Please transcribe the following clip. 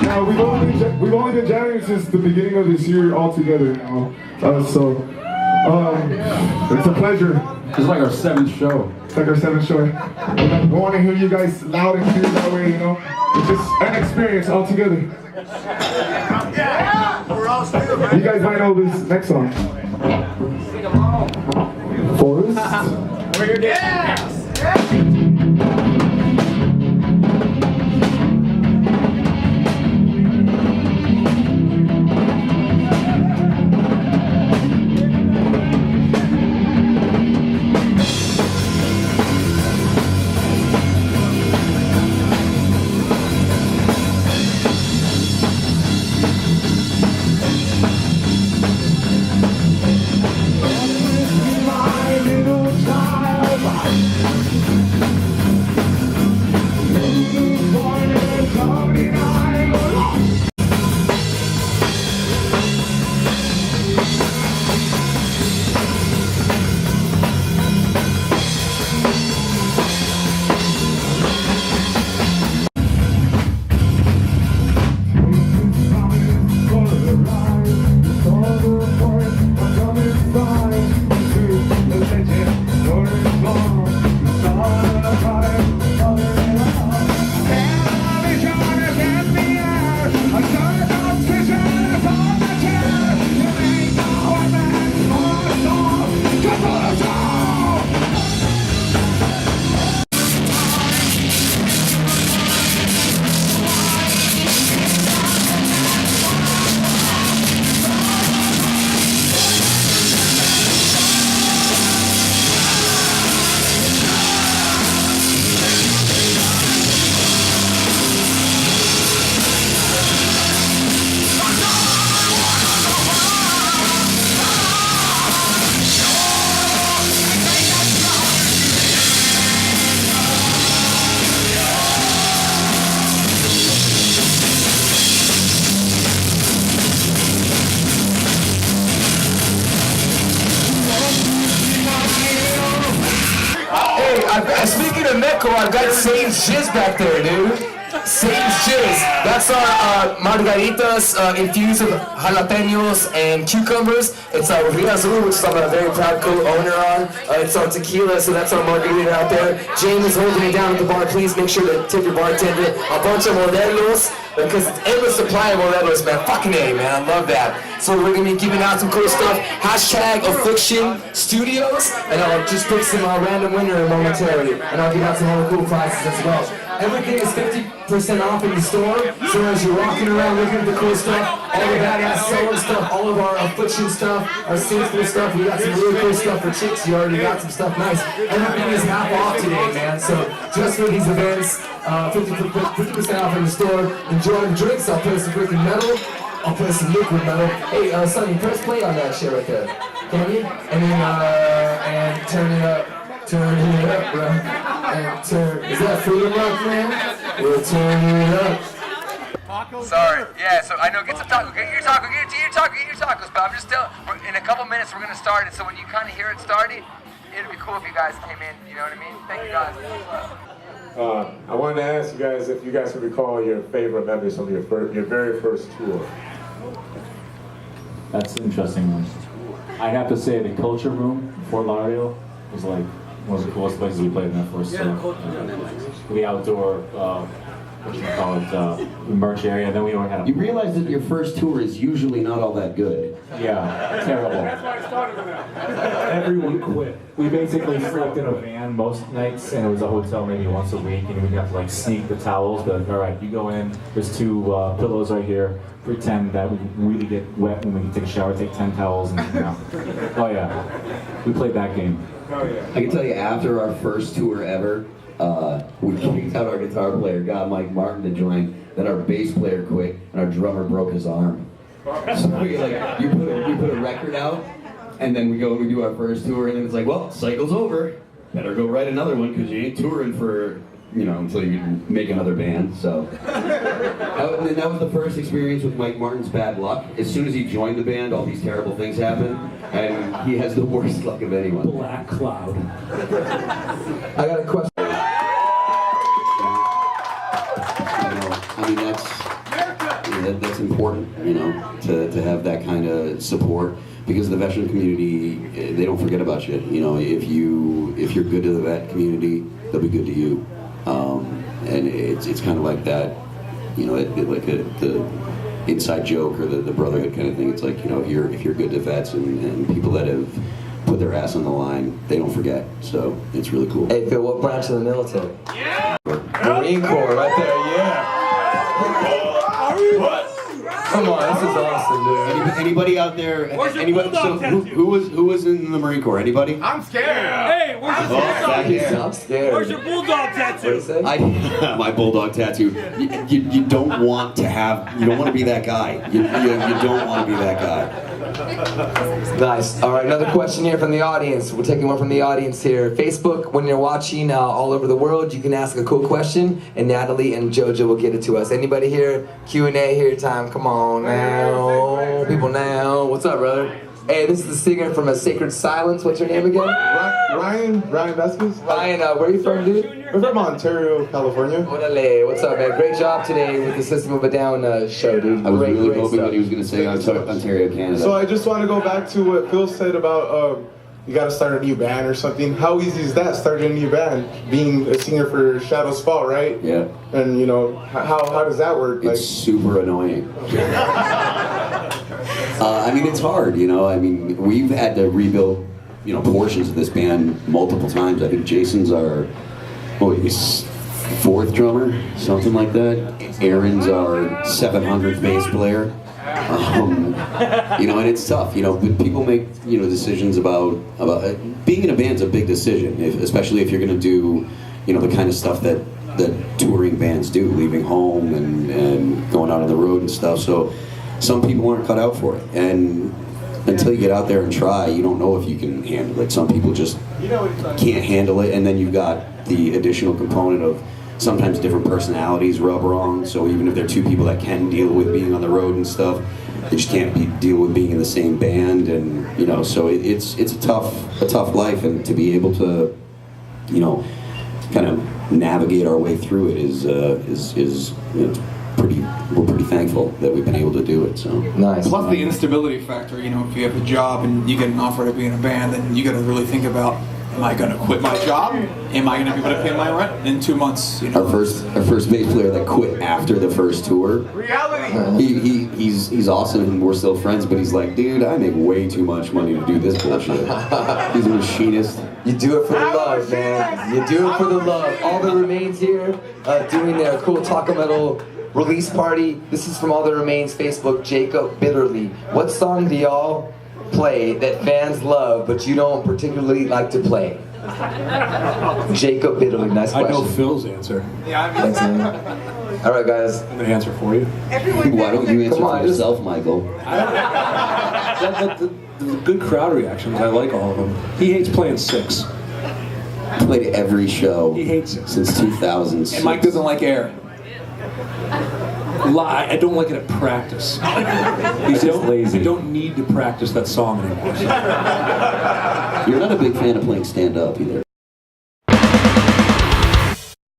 Now we've only been jamming since the beginning of this year all together now. It's a pleasure. It's like our 7th show. It's like our 7th show. I want to hear you guys loud and clear that way, you know? It's just an experience all together. You guys might know this next song. Forest. Where your dad? Speaking of Meco, I've got Save's Jizz back there, dude. Save's Jizz. That's our margaritas infused with jalapenos and cucumbers. It's our Ria Azul, which is I'm a very proud co-owner on. It's our tequila, so that's our margarita out there. James is holding it down at the bar. Please make sure to tip your bartender. A bunch of modelos, because it's endless supply of modelos, man. Fucking A, man. I love that. So we're going to be giving out some cool stuff. Hashtag Affliction Studios. And I'll just pick some random winner momentarily. And I'll give out some other cool prizes as well. Everything is 50% off in the store. So as you're walking around looking at the cool stuff, all the badass sewing stuff, all of our Affliction stuff, our Sinful stuff, we got some really cool stuff for chicks. You already got some stuff nice. Everything is half off today, man. So just for these events, 50% off in the store. Enjoy the drinks. I'll play some freaking metal. I'll play some liquid metal. Hey, Sonny, press play on that shit right there. Can you? And then, and turn it up. Turn it up, bro. And turn. Is that Freedom Rock, man? We'll turn it up. Sorry. Yeah, so I know, get some tacos. Get your tacos, but I'm just telling, in a couple minutes we're going to start it, so when you kind of hear it starting, it'd be cool if you guys came in, you know what I mean? Thank you guys. I wanted to ask you guys if you guys can recall your favorite memories from your very first tour. That's an interesting one. I'd have to say the Culture Room, Fort Lauderdale, was like one of the coolest places we played in that first tour. The outdoor, merch area, and then we had a... You realize that your first tour is usually not all that good. Yeah, terrible. Everyone quit. We basically slept in a van most nights, and it was a hotel maybe once a week, and we'd have to like sneak the towels, but all right, you go in, there's 2 pillows right here, pretend that we really get wet when we take a shower, take 10 towels, and you know. Oh yeah, we played that game. I can tell you, after our first tour ever, we kicked out our guitar player, got Mike Martin to join, then our bass player quit, and our drummer broke his arm. So we put a record out, and then we go and we do our first tour, and then it's like, well, cycle's over. Better go write another one, because you ain't touring for, you know, until you make another band, so. And then that was the first experience with Mike Martin's bad luck. As soon as he joined the band, all these terrible things happened, and he has the worst luck of anyone. Black Cloud. I got a question. I mean, that's... that's important, you know, to have that kind of support, because the veteran community, they don't forget about you. You know, if you're good to the vet community, they'll be good to you. And it's kind of like that, you know, the inside joke or the brotherhood kind of thing. It's like, you know, if you're good to vets and people that have put their ass on the line, they don't forget. So it's really cool. Hey Phil, what branch of the military? Yeah. Marine Corps, right there. Yeah. Come on, this is awesome, dude. Anybody out there? Anybody? So who was in the Marine Corps? Anybody? I'm scared. Hey, where's your bulldog? I'm scared. Where's your bulldog tattoo? My bulldog tattoo. You don't want to have. You don't want to be that guy. You don't want to be that guy. Nice. All right, another question here from the audience. We're taking one from the audience here. Facebook, when you're watching all over the world, you can ask a cool question, and Natalie and JoJo will get it to us. Anybody here? Q&A here time. Come on now. People now. What's up, brother? Hey, this is the singer from A Sacred Silence. What's your name again? Ryan Vasquez. Ryan, where are you from, dude? We're from Ontario, California. Orale. What's up, man? Great job today with the System of a Down show, dude. I was Great really hoping stuff. that he was going to say Ontario, Canada. So I just want to go back to what Phil said about you got to start a new band or something. How easy is that, starting a new band? Being a singer for Shadows Fall, right? Yeah. And you know, how does that work? It's super annoying. I mean, it's hard, you know. I mean, we've had to rebuild, you know, portions of this band multiple times. I think Jason's our, he's fourth drummer, something like that. Aaron's our 700th bass player. You know, and it's tough. You know, people make, you know, decisions about being in a band's a big decision, especially if you're going to do, you know, the kind of stuff that touring bands do, leaving home and going out on the road and stuff. So some people aren't cut out for it, and until you get out there and try, you don't know if you can handle it. Some people just can't handle it, and then you've got the additional component of sometimes different personalities rub wrong. So even if they're two people that can deal with being on the road and stuff, they just can't deal with being in the same band, and you know, so it's a tough life, and to be able to, you know, kind of navigate our way through it is you know, we're pretty thankful that we've been able to do it. So Nice. Plus the instability factor, you know, if you have a job and you get an offer to be in a band, then you got to really think about, am I going to quit my job? Am I going to be able to pay my rent in 2 months? You know? Our first bass player that quit after the first tour. Reality. He's awesome and we're still friends, but he's like, dude, I make way too much money to do this bullshit. He's a machinist. You do it for the love, man. You do it for the love. All the Remains here doing their cool Taco Metal release party. This is from All the Remains Facebook, Jacob Bitterly. What song do y'all play that fans love but you don't particularly like to play? Jacob Bitterly, nice question. I know Phil's answer. Thanks, man. All right, guys. I'm gonna answer for you. Why don't you answer Come on, for yourself, Michael? The good crowd reactions, I like all of them. He hates playing six. Played every show He hates it. since 2006. And Mike doesn't like air. I don't like it at practice. He's just lazy. I don't need to practice that song anymore. You're not a big fan of playing stand-up either.